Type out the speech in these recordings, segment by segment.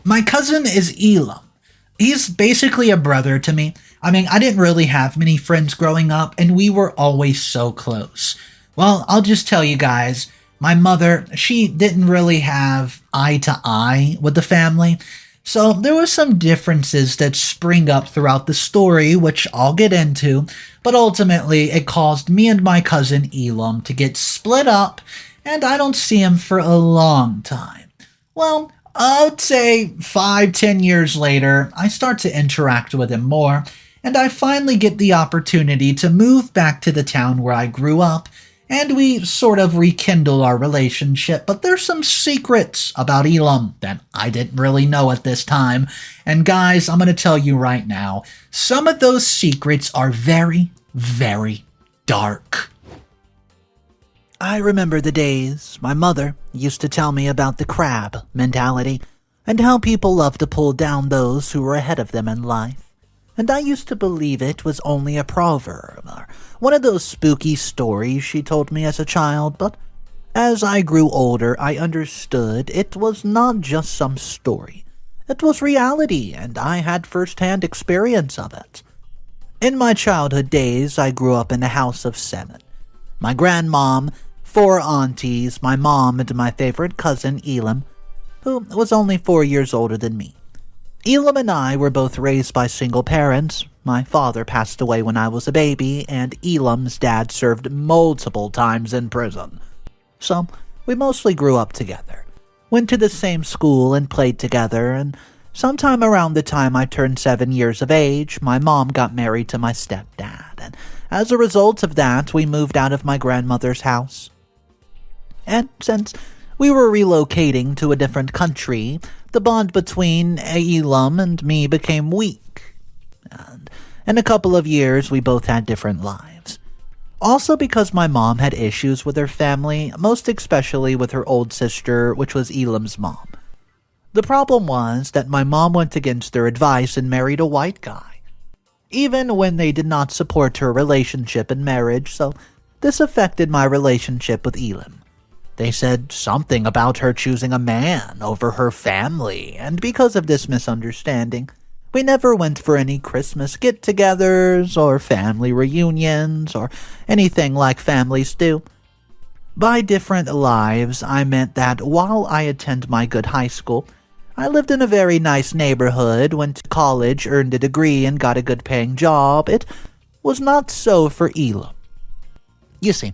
My cousin is Elam. He's basically a brother to me. I mean, I didn't really have many friends growing up, and we were always so close. Well, I'll just tell you guys, my mother, she didn't really have eye to eye with the family, so there were some differences that spring up throughout the story, which I'll get into, but ultimately it caused me and my cousin Elam to get split up, and I don't see him for a long time. Well, I'd say 5, 10 years later, I start to interact with him more, and I finally get the opportunity to move back to the town where I grew up, and we sort of rekindle our relationship, but there's some secrets about Elam that I didn't really know at this time, and guys, I'm going to tell you right now, some of those secrets are very, very dark. I remember the days my mother used to tell me about the crab mentality and how people love to pull down those who were ahead of them in life. And I used to believe it was only a proverb or one of those spooky stories she told me as a child, but as I grew older, I understood it was not just some story. It was reality, and I had first-hand experience of it. In my childhood days, I grew up in a house of 7. My grandmom, 4 aunties, my mom, and my favorite cousin, Elam, who was only 4 years older than me. Elam and I were both raised by single parents. My father passed away when I was a baby, and Elam's dad served multiple times in prison. So, we mostly grew up together, went to the same school and played together, and sometime around the time I turned 7 years of age, my mom got married to my stepdad, and as a result of that, we moved out of my grandmother's house. And since we were relocating to a different country, the bond between Elam and me became weak. And in a couple of years, we both had different lives. Also because my mom had issues with her family, most especially with her old sister, which was Elam's mom. The problem was that my mom went against their advice and married a white guy, even when they did not support her relationship and marriage, so this affected my relationship with Elam. They said something about her choosing a man over her family, and because of this misunderstanding, we never went for any Christmas get-togethers or family reunions or anything like families do. By different lives, I meant that while I attend my good high school, I lived in a very nice neighborhood, went to college, earned a degree, and got a good-paying job. It was not so for Elam. You see,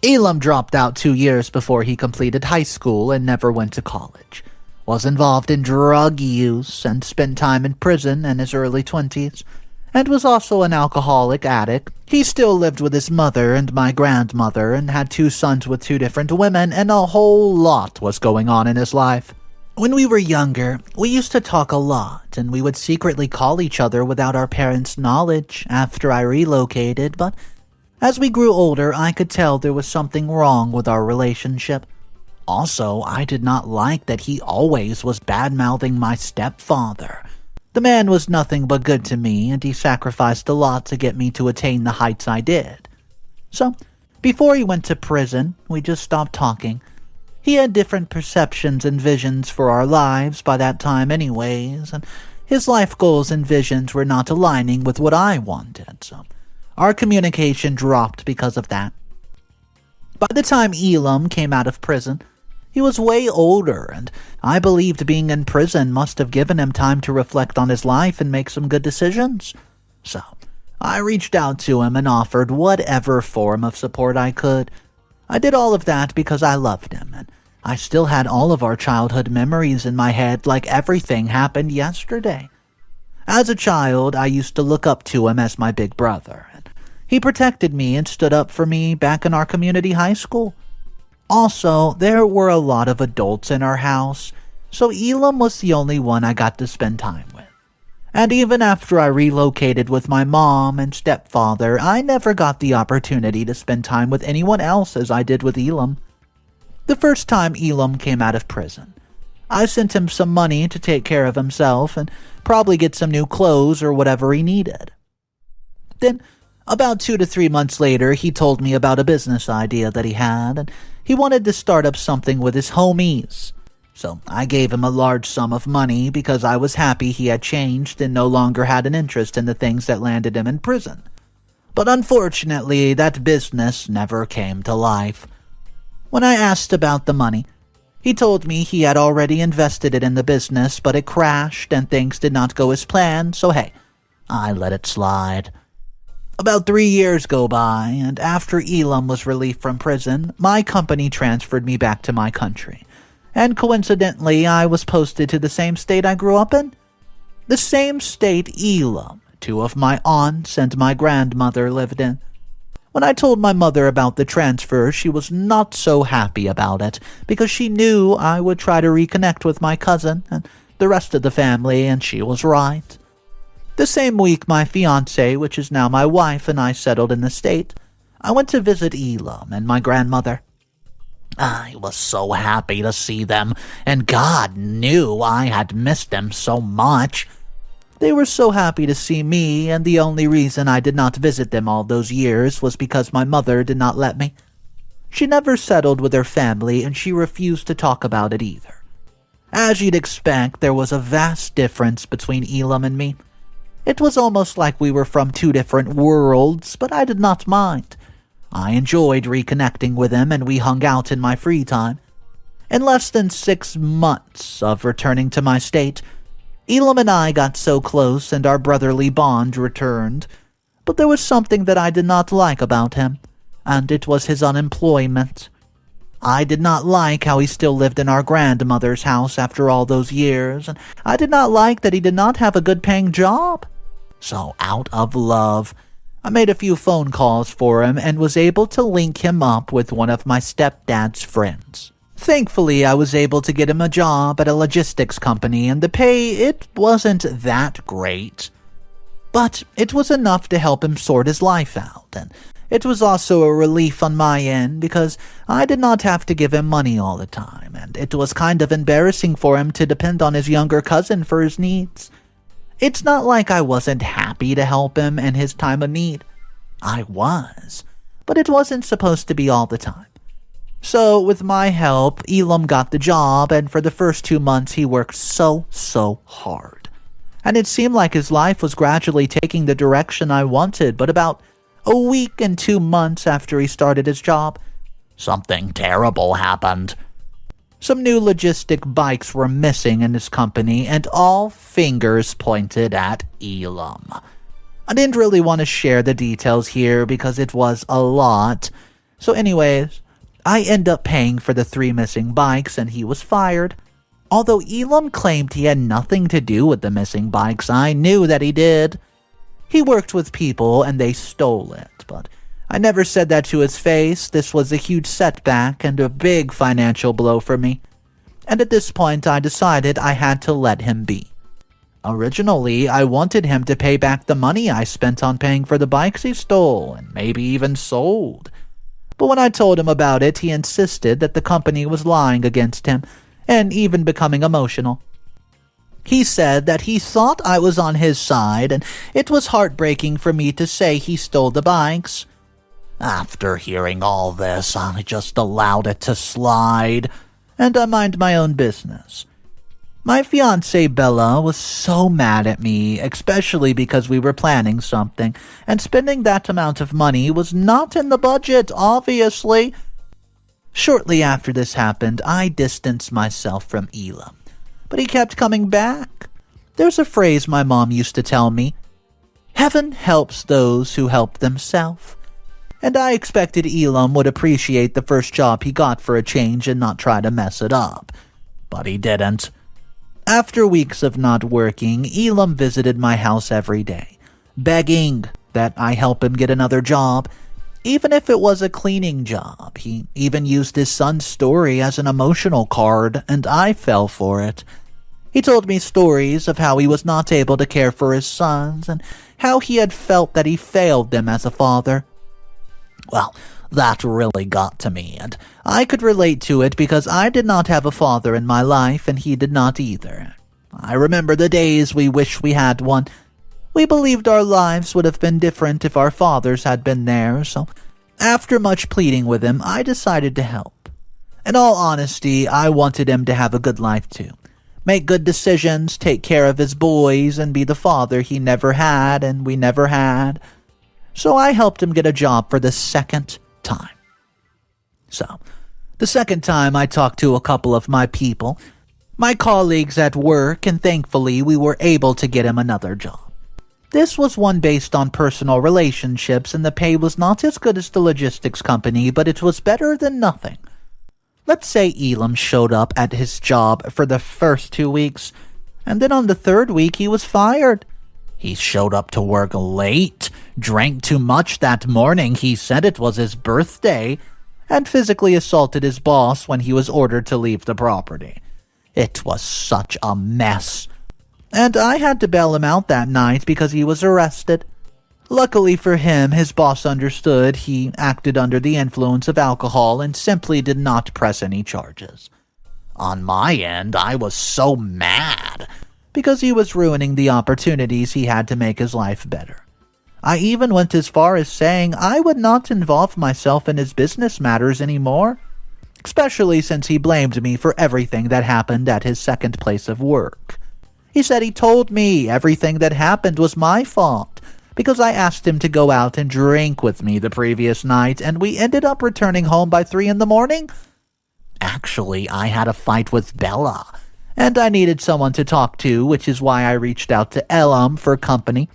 Elam dropped out 2 years before he completed high school and never went to college, was involved in drug use and spent time in prison in his early 20s, and was also an alcoholic addict. He still lived with his mother and my grandmother and had 2 sons with 2 different women, and a whole lot was going on in his life. When we were younger, we used to talk a lot, and we would secretly call each other without our parents' knowledge after I relocated, but as we grew older, I could tell there was something wrong with our relationship. Also, I did not like that he always was bad-mouthing my stepfather. The man was nothing but good to me, and he sacrificed a lot to get me to attain the heights I did. So, before he went to prison, we just stopped talking. He had different perceptions and visions for our lives by that time anyways, and his life goals and visions were not aligning with what I wanted, so our communication dropped because of that. By the time Elam came out of prison, he was way older, and I believed being in prison must have given him time to reflect on his life and make some good decisions. So, I reached out to him and offered whatever form of support I could. I did all of that because I loved him, and I still had all of our childhood memories in my head like everything happened yesterday. As a child, I used to look up to him as my big brother. He protected me and stood up for me back in our community high school. Also, there were a lot of adults in our house, so Elam was the only one I got to spend time with. And even after I relocated with my mom and stepfather, I never got the opportunity to spend time with anyone else as I did with Elam. The first time Elam came out of prison, I sent him some money to take care of himself and probably get some new clothes or whatever he needed. Then, about 2 to 3 months later, he told me about a business idea that he had, and he wanted to start up something with his homies. So I gave him a large sum of money because I was happy he had changed and no longer had an interest in the things that landed him in prison. But unfortunately, that business never came to life. When I asked about the money, he told me he had already invested it in the business, but it crashed and things did not go as planned, so hey, I let it slide. About 3 years go by, and after Elam was released from prison, my company transferred me back to my country. And coincidentally, I was posted to the same state I grew up in. The same state Elam, 2 of my aunts and my grandmother lived in. When I told my mother about the transfer, she was not so happy about it, because she knew I would try to reconnect with my cousin and the rest of the family, and she was right. The same week my fiancée, which is now my wife, and I settled in the state, I went to visit Elam and my grandmother. I was so happy to see them, and God knew I had missed them so much. They were so happy to see me, and the only reason I did not visit them all those years was because my mother did not let me. She never settled with her family, and she refused to talk about it either. As you'd expect, there was a vast difference between Elam and me. It was almost like we were from 2 different worlds, but I did not mind. I enjoyed reconnecting with him, and we hung out in my free time. In less than 6 months of returning to my state, Elam and I got so close and our brotherly bond returned. But there was something that I did not like about him, and it was his unemployment. I did not like how he still lived in our grandmother's house after all those years, and I did not like that he did not have a good-paying job. So, out of love, I made a few phone calls for him and was able to link him up with one of my stepdad's friends. Thankfully, I was able to get him a job at a logistics company, and the pay, it wasn't that great. But it was enough to help him sort his life out, and it was also a relief on my end because I did not have to give him money all the time, and it was kind of embarrassing for him to depend on his younger cousin for his needs. It's not like I wasn't happy to help him in his time of need. I was, but it wasn't supposed to be all the time. So, with my help, Elam got the job, and for the first 2 months he worked so hard. And it seemed like his life was gradually taking the direction I wanted, but about a week and 2 months after he started his job, something terrible happened. Some new logistic bikes were missing in his company, and all fingers pointed at Elam. I didn't really want to share the details here because it was a lot. So anyways, I ended up paying for the 3 missing bikes, and he was fired. Although Elam claimed he had nothing to do with the missing bikes, I knew that he did. He worked with people and they stole it, but I never said that to his face. This was a huge setback and a big financial blow for me. And at this point, I decided I had to let him be. Originally, I wanted him to pay back the money I spent on paying for the bikes he stole, and maybe even sold. But when I told him about it, he insisted that the company was lying against him, and even becoming emotional. He said that he thought I was on his side, and it was heartbreaking for me to say he stole the bikes. After hearing all this, I just allowed it to slide, and I mind my own business. My fiancée Bella was so mad at me, especially because we were planning something, and spending that amount of money was not in the budget, obviously. Shortly after this happened, I distanced myself from Elam, but he kept coming back. There's a phrase my mom used to tell me, "Heaven helps those who help themselves." And I expected Elam would appreciate the first job he got for a change and not try to mess it up. But he didn't. After weeks of not working, Elam visited my house every day, begging that I help him get another job, even if it was a cleaning job. He even used his son's story as an emotional card, and I fell for it. He told me stories of how he was not able to care for his sons, and how he had felt that he failed them as a father. Well, that really got to me, and I could relate to it because I did not have a father in my life, and he did not either. I remember the days we wished we had one. We believed our lives would have been different if our fathers had been there, so after much pleading with him, I decided to help. In all honesty, I wanted him to have a good life too. Make good decisions, take care of his boys, and be the father he never had and we never had. So I helped him get a job for the second time. So, the second time I talked to a couple of my people, my colleagues at work, and thankfully we were able to get him another job. This was one based on personal relationships, and the pay was not as good as the logistics company, but it was better than nothing. Let's say Elam showed up at his job for the first 2 weeks, and then on the third week he was fired. He showed up to work late, drank too much that morning, he said it was his birthday, and physically assaulted his boss when he was ordered to leave the property. It was such a mess. And I had to bail him out that night because he was arrested. Luckily for him, his boss understood he acted under the influence of alcohol and simply did not press any charges. On my end, I was so mad because he was ruining the opportunities he had to make his life better. I even went as far as saying I would not involve myself in his business matters anymore, especially since he blamed me for everything that happened at his second place of work. He said he told me everything that happened was my fault because I asked him to go out and drink with me the previous night, and we ended up returning home by 3 a.m. Actually, I had a fight with Bella, and I needed someone to talk to, which is why I reached out to Elam for company.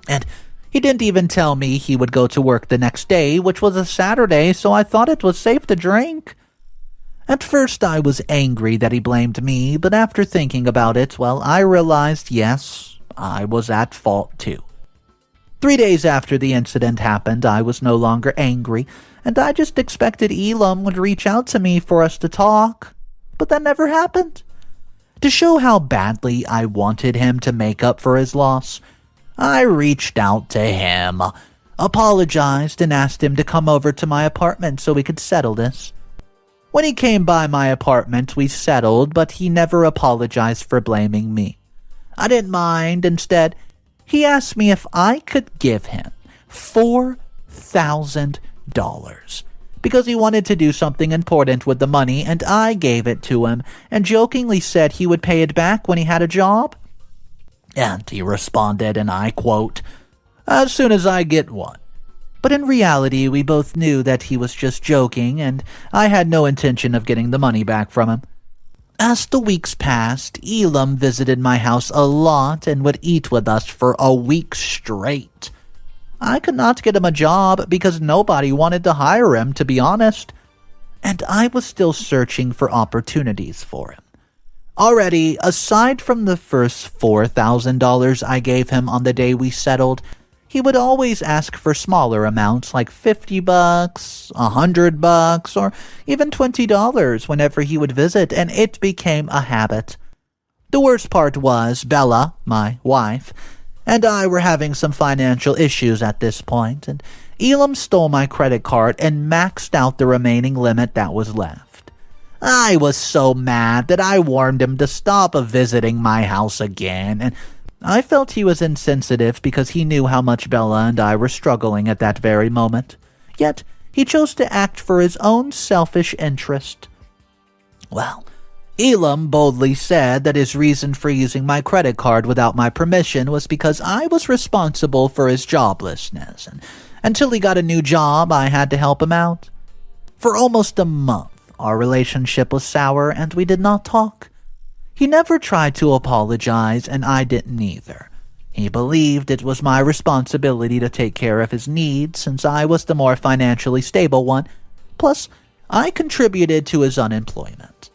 And he didn't even tell me he would go to work the next day, which was a Saturday, so I thought it was safe to drink. At first I was angry that he blamed me, but after thinking about it, well, I realized, yes, I was at fault too. 3 days after the incident happened, I was no longer angry, and I just expected Elam would reach out to me for us to talk, but that never happened. To show how badly I wanted him to make up for his loss, I reached out to him, apologized, and asked him to come over to my apartment so we could settle this. When he came by my apartment, we settled, but he never apologized for blaming me. I didn't mind. Instead, he asked me if I could give him $4,000 because he wanted to do something important with the money, and I gave it to him and jokingly said he would pay it back when he had a job. And he responded, and I quote, "As soon as I get one." But in reality, we both knew that he was just joking, and I had no intention of getting the money back from him. As the weeks passed, Elam visited my house a lot and would eat with us for a week straight. I could not get him a job because nobody wanted to hire him, to be honest, and I was still searching for opportunities for him. Already, aside from the first $4,000 I gave him on the day we settled, he would always ask for smaller amounts like $50, $100, or even $20 whenever he would visit, and it became a habit. The worst part was Bella, my wife, and I were having some financial issues at this point, and Elam stole my credit card and maxed out the remaining limit that was left. I was so mad that I warned him to stop visiting my house again, and I felt he was insensitive because he knew how much Bella and I were struggling at that very moment. Yet, he chose to act for his own selfish interest. Well, Elam boldly said that his reason for using my credit card without my permission was because I was responsible for his joblessness, and until he got a new job, I had to help him out. For almost a month, our relationship was sour and we did not talk. He never tried to apologize, and I didn't either. He believed it was my responsibility to take care of his needs since I was the more financially stable one, plus I contributed to his unemployment.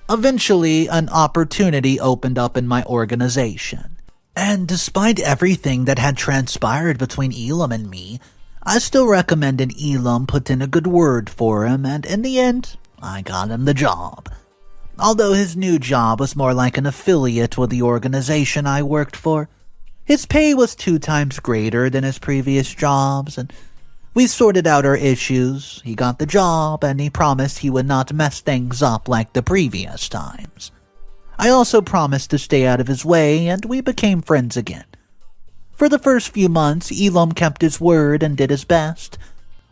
Eventually, an opportunity opened up in my organization, and despite everything that had transpired between Elam and me, I still recommended Elam put in a good word for him, and in the end, I got him the job. Although his new job was more like an affiliate with the organization I worked for, his pay was 2 times greater than his previous jobs, and we sorted out our issues. He got the job, and he promised he would not mess things up like the previous times. I also promised to stay out of his way, and we became friends again. For the first few months, Elam kept his word and did his best.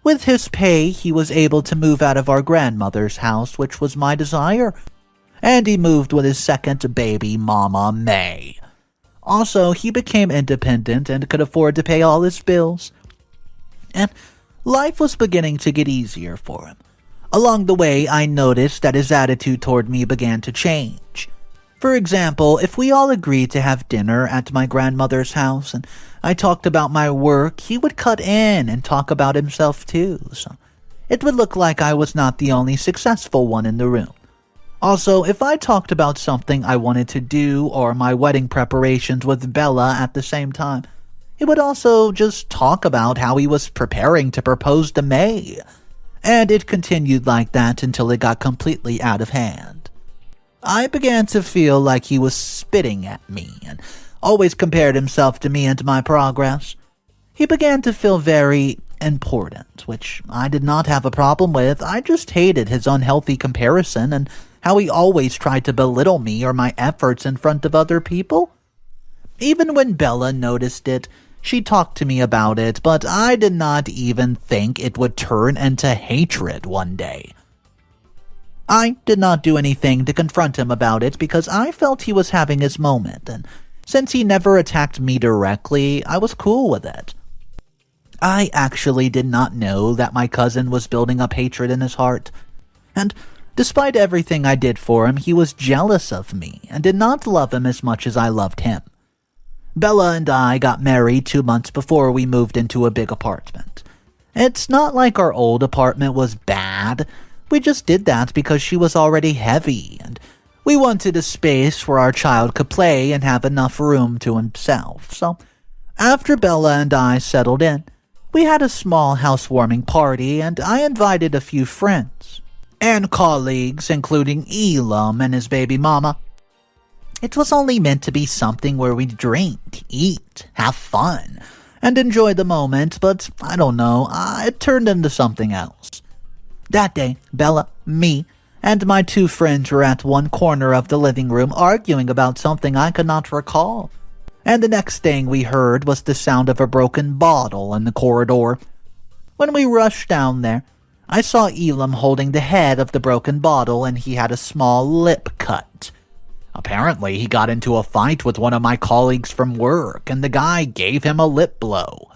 With his pay, he was able to move out of our grandmother's house, which was my desire. And he moved with his second baby mama, May. Also, he became independent and could afford to pay all his bills. And life was beginning to get easier for him. Along the way, I noticed that his attitude toward me began to change. For example, if we all agreed to have dinner at my grandmother's house and I talked about my work, he would cut in and talk about himself too, so it would look like I was not the only successful one in the room. Also, if I talked about something I wanted to do or my wedding preparations with Bella at the same time, he would also just talk about how he was preparing to propose to May. And it continued like that until it got completely out of hand. I began to feel like he was spitting at me and always compared himself to me and my progress. He began to feel very important, which I did not have a problem with. I just hated his unhealthy comparison and how he always tried to belittle me or my efforts in front of other people. Even when Bella noticed it, she talked to me about it, but I did not even think it would turn into hatred one day. I did not do anything to confront him about it because I felt he was having his moment, and since he never attacked me directly, I was cool with it. I actually did not know that my cousin was building up hatred in his heart, and despite everything I did for him, he was jealous of me and did not love him as much as I loved him. Bella and I got married 2 months before we moved into a big apartment. It's not like our old apartment was bad. We just did that because she was already heavy, and we wanted a space where our child could play and have enough room to himself. So, after Bella and I settled in, we had a small housewarming party, and I invited a few friends and colleagues, including Elam and his baby mama. It was only meant to be something where we'd drink, eat, have fun, and enjoy the moment, but I don't know, it turned into something else. That day, Bella, me, and my 2 friends were at one corner of the living room arguing about something I could not recall. And the next thing we heard was the sound of a broken bottle in the corridor. When we rushed down there, I saw Elam holding the head of the broken bottle and he had a small lip cut. Apparently, he got into a fight with one of my colleagues from work, and the guy gave him a lip blow.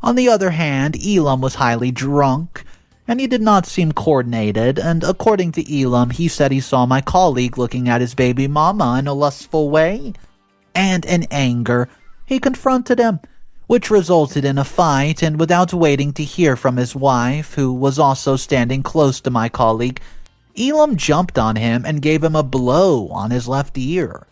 On the other hand, Elam was highly drunk, and he did not seem coordinated, and according to Elam, he said he saw my colleague looking at his baby mama in a lustful way. And in anger, he confronted him, which resulted in a fight, and without waiting to hear from his wife, who was also standing close to my colleague, Elam jumped on him and gave him a blow on his left ear.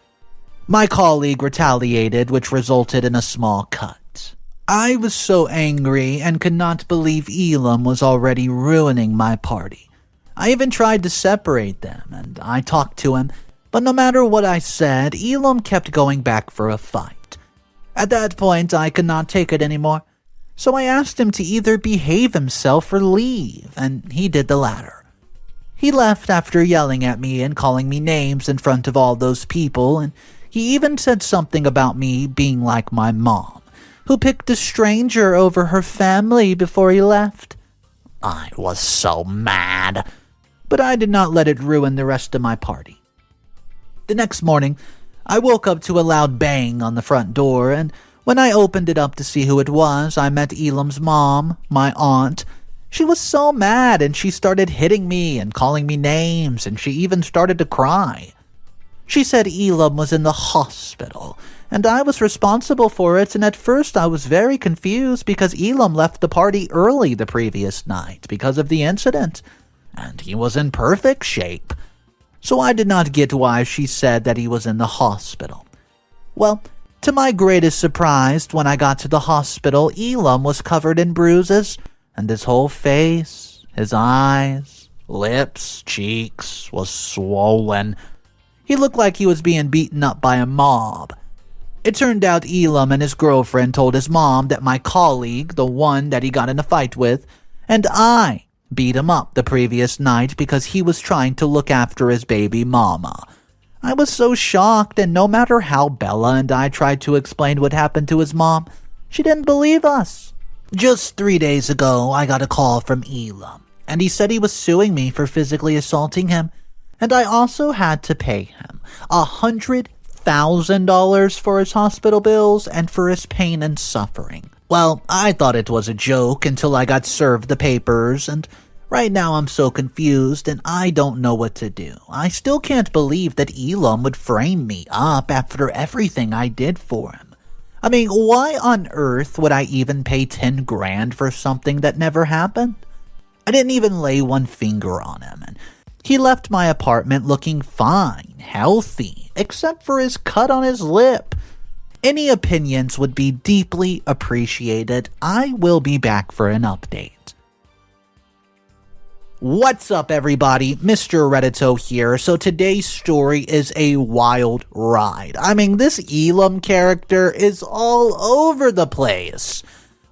My colleague retaliated, which resulted in a small cut. I was so angry and could not believe Elam was already ruining my party. I even tried to separate them, and I talked to him, but no matter what I said, Elam kept going back for a fight. At that point, I could not take it anymore, so I asked him to either behave himself or leave, and he did the latter. He left after yelling at me and calling me names in front of all those people, and he even said something about me being like my mom, who picked a stranger over her family before he left. I was so mad, but I did not let it ruin the rest of my party. The next morning, I woke up to a loud bang on the front door, and when I opened it up to see who it was, I met Elam's mom, my aunt. She was so mad, and she started hitting me and calling me names, and she even started to cry. She said Elam was in the hospital, and I was responsible for it, and at first I was very confused because Elam left the party early the previous night because of the incident, and he was in perfect shape. So I did not get why she said that he was in the hospital. Well, to my greatest surprise, when I got to the hospital, Elam was covered in bruises, and his whole face, his eyes, lips, cheeks was swollen. He looked like he was being beaten up by a mob. It turned out Elam and his girlfriend told his mom that my colleague, the one that he got in a fight with, and I beat him up the previous night because he was trying to look after his baby mama. I was so shocked, and no matter how Bella and I tried to explain what happened to his mom, she didn't believe us. Just 3 days ago, I got a call from Elam, and he said he was suing me for physically assaulting him, and I also had to pay him $100,000 for his hospital bills and for his pain and suffering. Well, I thought it was a joke until I got served the papers, and right now I'm so confused and I don't know what to do. I still can't believe that Elam would frame me up after everything I did for him. I mean, why on earth would I even pay 10 grand for something that never happened? I didn't even lay one finger on him, and he left my apartment looking fine, healthy, except for his cut on his lip. Any opinions would be deeply appreciated. I will be back for an update. What's up, everybody? Mr. Reddito here. So today's story is a wild ride. I mean, this Elam character is all over the place.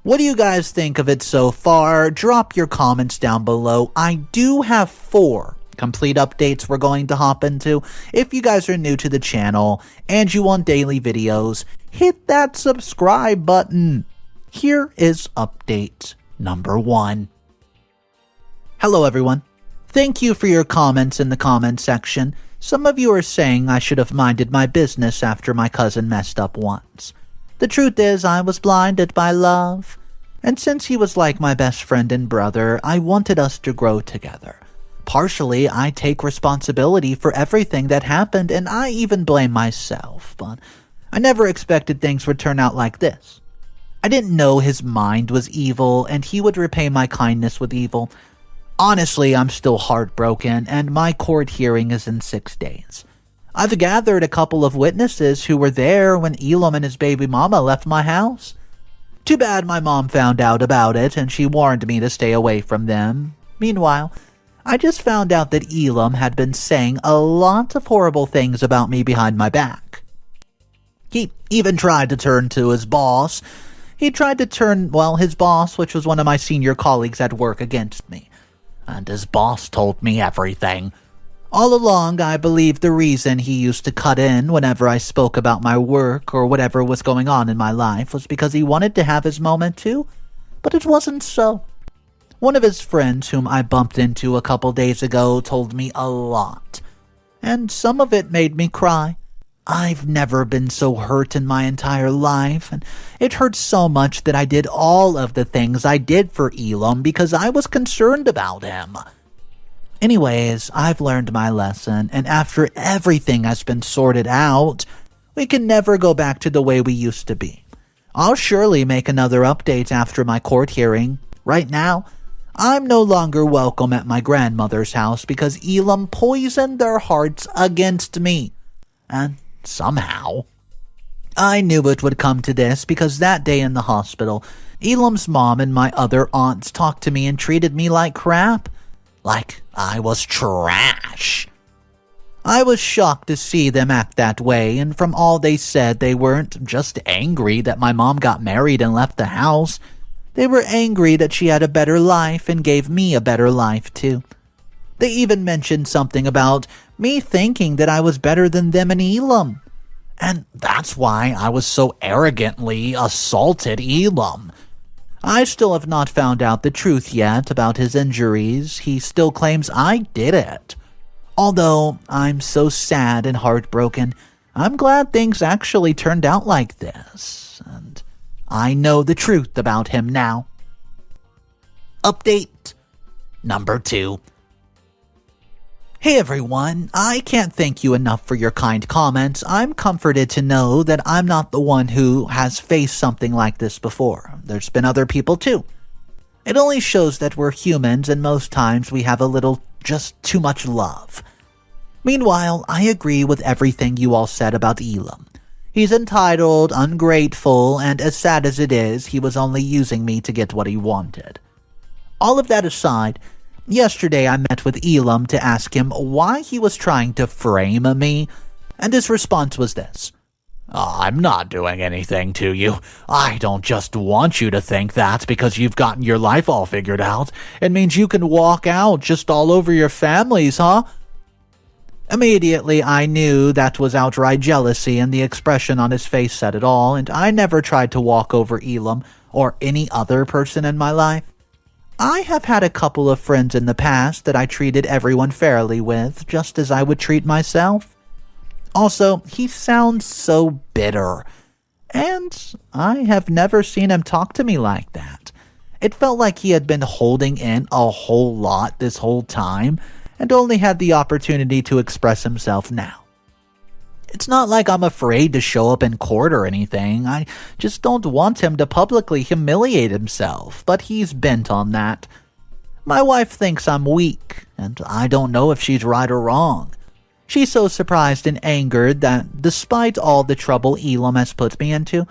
What do you guys think of it so far? Drop your comments down below. I do have 4 complete updates we're going to hop into. If you guys are new to the channel and you want daily videos, hit that subscribe button. Here is update number 1. Hello everyone. Thank you for your comments in the comment section. Some of you are saying I should have minded my business after my cousin messed up once. The truth is I was blinded by love. And since he was like my best friend and brother, I wanted us to grow together. Partially, I take responsibility for everything that happened, and I even blame myself, but I never expected things would turn out like this. I didn't know his mind was evil, and he would repay my kindness with evil. Honestly, I'm still heartbroken, and my court hearing is in 6 days. I've gathered a couple of witnesses who were there when Elam and his baby mama left my house. Too bad my mom found out about it, and she warned me to stay away from them. Meanwhile, I just found out that Elam had been saying a lot of horrible things about me behind my back. He even tried to turn to his boss. He tried to turn, his boss, which was one of my senior colleagues at work, against me. And his boss told me everything. All along, I believed the reason he used to cut in whenever I spoke about my work or whatever was going on in my life was because he wanted to have his moment too, but it wasn't so. One of his friends whom I bumped into a couple days ago told me a lot, and some of it made me cry. I've never been so hurt in my entire life, and it hurt so much that I did all of the things I did for Elam because I was concerned about him. Anyways, I've learned my lesson, and after everything has been sorted out, we can never go back to the way we used to be. I'll surely make another update after my court hearing. Right now, I'm no longer welcome at my grandmother's house because Elam poisoned their hearts against me. And somehow, I knew it would come to this because that day in the hospital, Elam's mom and my other aunts talked to me and treated me like crap. Like I was trash. I was shocked to see them act that way, and from all they said, they weren't just angry that my mom got married and left the house. They were angry that she had a better life and gave me a better life too. They even mentioned something about me thinking that I was better than them and Elam. And that's why I was so arrogantly assaulted Elam. I still have not found out the truth yet about his injuries. He still claims I did it. Although I'm so sad and heartbroken, I'm glad things actually turned out like this. And I know the truth about him now. Update number 2. Hey everyone, I can't thank you enough for your kind comments. I'm comforted to know that I'm not the one who has faced something like this before. There's been other people too. It only shows that we're humans and most times we have a little just too much love. Meanwhile, I agree with everything you all said about Elam. He's entitled, ungrateful, and as sad as it is, he was only using me to get what he wanted. All of that aside, yesterday I met with Elam to ask him why he was trying to frame me, and his response was this. I'm not doing anything to you. I don't just want you to think that because you've gotten your life all figured out. It means you can walk out just all over your families, huh? Immediately, I knew that was outright jealousy, and the expression on his face said it all, and I never tried to walk over Elam or any other person in my life. I have had a couple of friends in the past that I treated everyone fairly with, just as I would treat myself. Also, he sounds so bitter, and I have never seen him talk to me like that. It felt like he had been holding in a whole lot this whole time, and only had the opportunity to express himself now. It's not like I'm afraid to show up in court or anything. I just don't want him to publicly humiliate himself, but he's bent on that. My wife thinks I'm weak, and I don't know if she's right or wrong. She's so surprised and angered that, despite all the trouble Elam has put me into,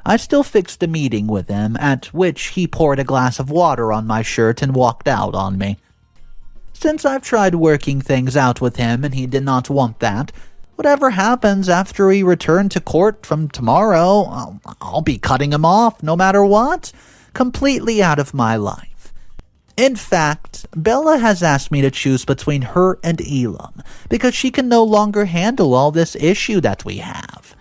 I still fixed a meeting with him, at which he poured a glass of water on my shirt and walked out on me. Since I've tried working things out with him and he did not want that, whatever happens after we return to court from tomorrow, I'll be cutting him off no matter what, completely out of my life. In fact, Bella has asked me to choose between her and Elam because she can no longer handle all this issue that we have.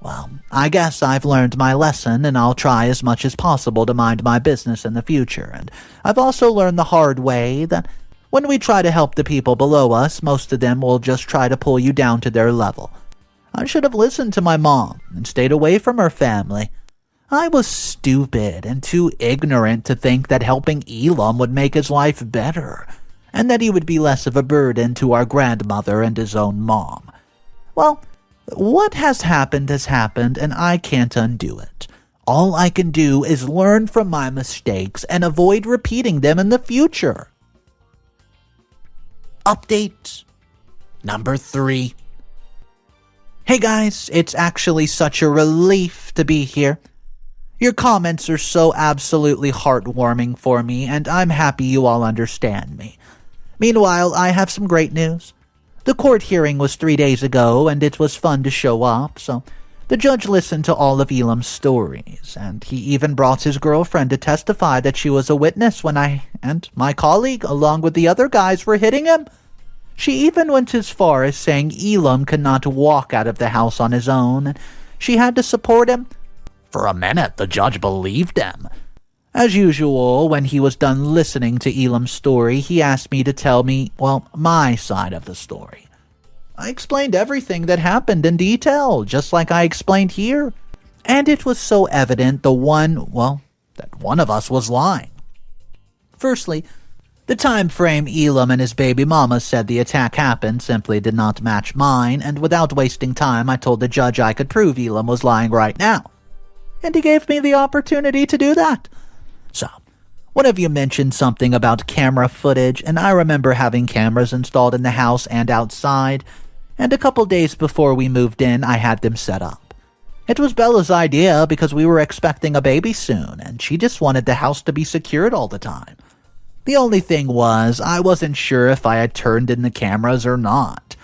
Well, I guess I've learned my lesson, and I'll try as much as possible to mind my business in the future, and I've also learned the hard way that when we try to help the people below us, most of them will just try to pull you down to their level. I should have listened to my mom and stayed away from her family. I was stupid and too ignorant to think that helping Elam would make his life better, and that he would be less of a burden to our grandmother and his own mom. Well, what has happened, and I can't undo it. All I can do is learn from my mistakes and avoid repeating them in the future. Update number 3. Hey guys, it's actually such a relief to be here. Your comments are so absolutely heartwarming for me, and I'm happy you all understand me. Meanwhile, I have some great news. The court hearing was 3 days ago, and it was fun to show up, so the judge listened to all of Elam's stories, and he even brought his girlfriend to testify that she was a witness when I and my colleague, along with the other guys, were hitting him. She even went as far as saying Elam could not walk out of the house on his own, and she had to support him. For a minute, the judge believed him. As usual, when he was done listening to Elam's story, he asked me to tell me, my side of the story. I explained everything that happened in detail, just like I explained here. And it was so evident that one of us was lying. Firstly, the time frame Elam and his baby mama said the attack happened simply did not match mine, and without wasting time, I told the judge I could prove Elam was lying right now. And he gave me the opportunity to do that. So, one of you mentioned something about camera footage, and I remember having cameras installed in the house and outside, and a couple days before we moved in, I had them set up. It was Bella's idea because we were expecting a baby soon, and she just wanted the house to be secured all the time. The only thing was, I wasn't sure if I had turned in the cameras or not.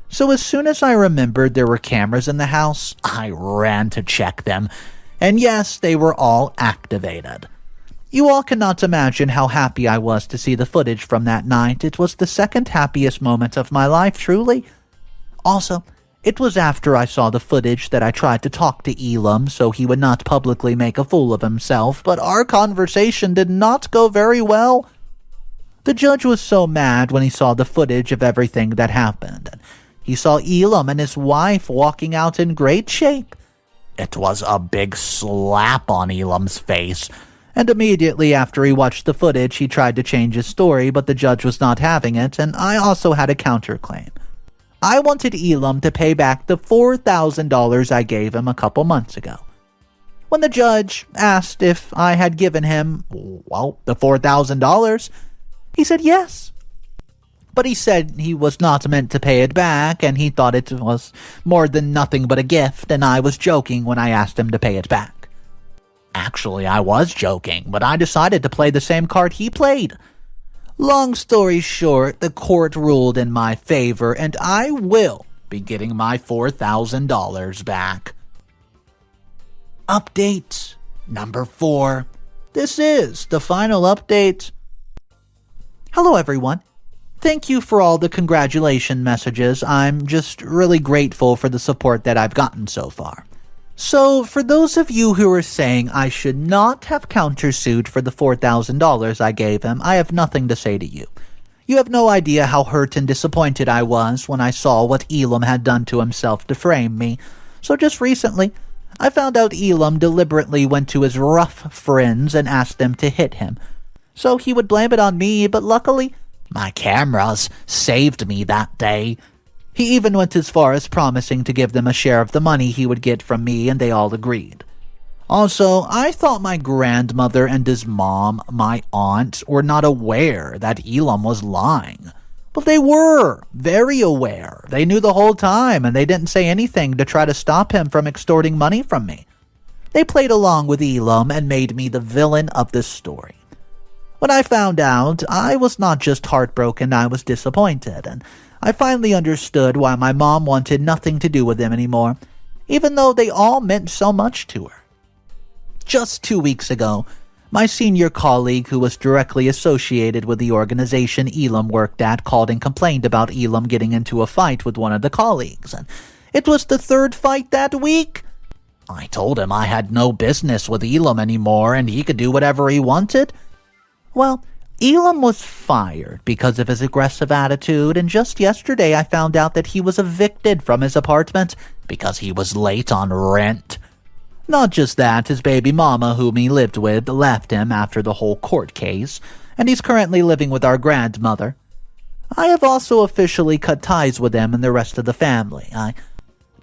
So as soon as I remembered there were cameras in the house, I ran to check them, and yes, they were all activated. You all cannot imagine how happy I was to see the footage from that night. It was the second happiest moment of my life, truly. Also, it was after I saw the footage that I tried to talk to Elam so he would not publicly make a fool of himself, but our conversation did not go very well. The judge was so mad when he saw the footage of everything that happened. He saw Elam and his wife walking out in great shape. It was a big slap on Elam's face. And immediately after he watched the footage, he tried to change his story, but the judge was not having it, and I also had a counterclaim. I wanted Elam to pay back the $4,000 I gave him a couple months ago. When the judge asked if I had given him, the $4,000, he said yes. But he said he was not meant to pay it back, and he thought it was more than nothing but a gift, and I was joking when I asked him to pay it back. Actually, I was joking, but I decided to play the same card he played. Long story short, the court ruled in my favor, and I will be getting my $4,000 back. Update number 4. This is the final update. Hello, everyone. Thank you for all the congratulation messages. I'm just really grateful for the support that I've gotten so far. So, for those of you who are saying I should not have countersued for the $4,000 I gave him, I have nothing to say to you. You have no idea how hurt and disappointed I was when I saw what Elam had done to himself to frame me. So just recently, I found out Elam deliberately went to his rough friends and asked them to hit him. So he would blame it on me, but luckily, my cameras saved me that day. He even went as far as promising to give them a share of the money he would get from me, and they all agreed. Also, I thought my grandmother and his mom, my aunt, were not aware that Elam was lying. But they were very aware. They knew the whole time, and they didn't say anything to try to stop him from extorting money from me. They played along with Elam and made me the villain of this story. When I found out, I was not just heartbroken, I was disappointed, and I finally understood why my mom wanted nothing to do with them anymore, even though they all meant so much to her. Just 2 weeks ago, my senior colleague who was directly associated with the organization Elam worked at called and complained about Elam getting into a fight with one of the colleagues, and it was the third fight that week. I told him I had no business with Elam anymore and he could do whatever he wanted. Well, Elam was fired because of his aggressive attitude, and just yesterday I found out that he was evicted from his apartment because he was late on rent. Not just that, his baby mama, whom he lived with, left him after the whole court case, and he's currently living with our grandmother. I have also officially cut ties with them and the rest of the family. I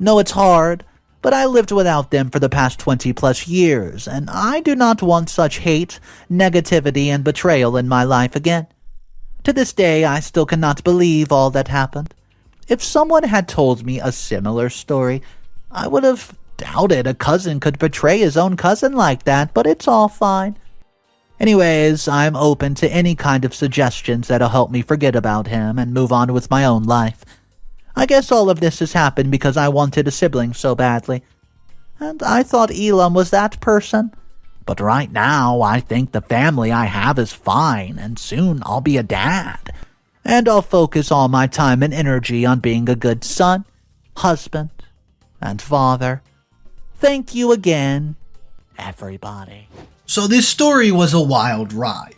know it's hard, but I lived without them for the past 20+ years, and I do not want such hate, negativity, and betrayal in my life again. To this day, I still cannot believe all that happened. If someone had told me a similar story, I would have doubted a cousin could betray his own cousin like that, but it's all fine. Anyways, I'm open to any kind of suggestions that'll help me forget about him and move on with my own life. I guess all of this has happened because I wanted a sibling so badly. And I thought Elam was that person. But right now, I think the family I have is fine, and soon I'll be a dad. And I'll focus all my time and energy on being a good son, husband, and father. Thank you again, everybody. So this story was a wild ride.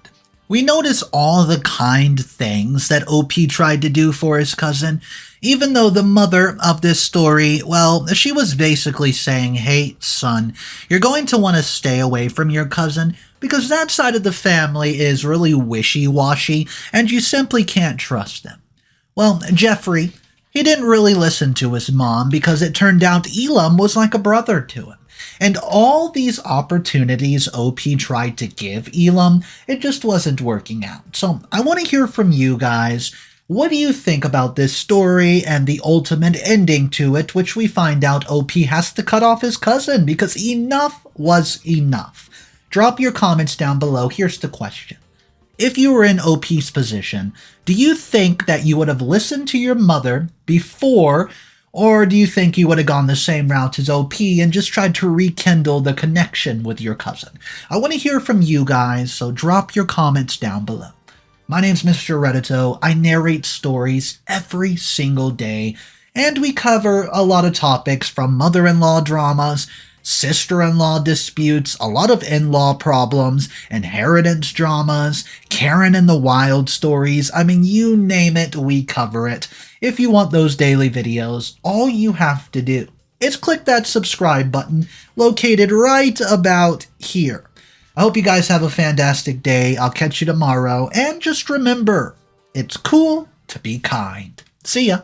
We notice all the kind things that OP tried to do for his cousin, even though the mother of this story, well, she was basically saying, hey, son, you're going to want to stay away from your cousin because that side of the family is really wishy-washy and you simply can't trust them. Well, Jeffrey, he didn't really listen to his mom because it turned out Elam was like a brother to him. And all these opportunities OP tried to give Elam, it just wasn't working out. So I want to hear from you guys. What do you think about this story and the ultimate ending to it, which we find out OP has to cut off his cousin because enough was enough? Drop your comments down below. Here's the question. If you were in OP's position, do you think that you would have listened to your mother before, or do you think you would have gone the same route as OP and just tried to rekindle the connection with your cousin? I want to hear from you guys, so drop your comments down below. My name's Mr. Reddito. I narrate stories every single day, and we cover a lot of topics from mother-in-law dramas, sister-in-law disputes, a lot of in-law problems, inheritance dramas, Karen in the Wild stories. I mean, you name it, we cover it. If you want those daily videos, all you have to do is click that subscribe button located right about here. I hope you guys have a fantastic day. I'll catch you tomorrow, and just remember, it's cool to be kind. See ya.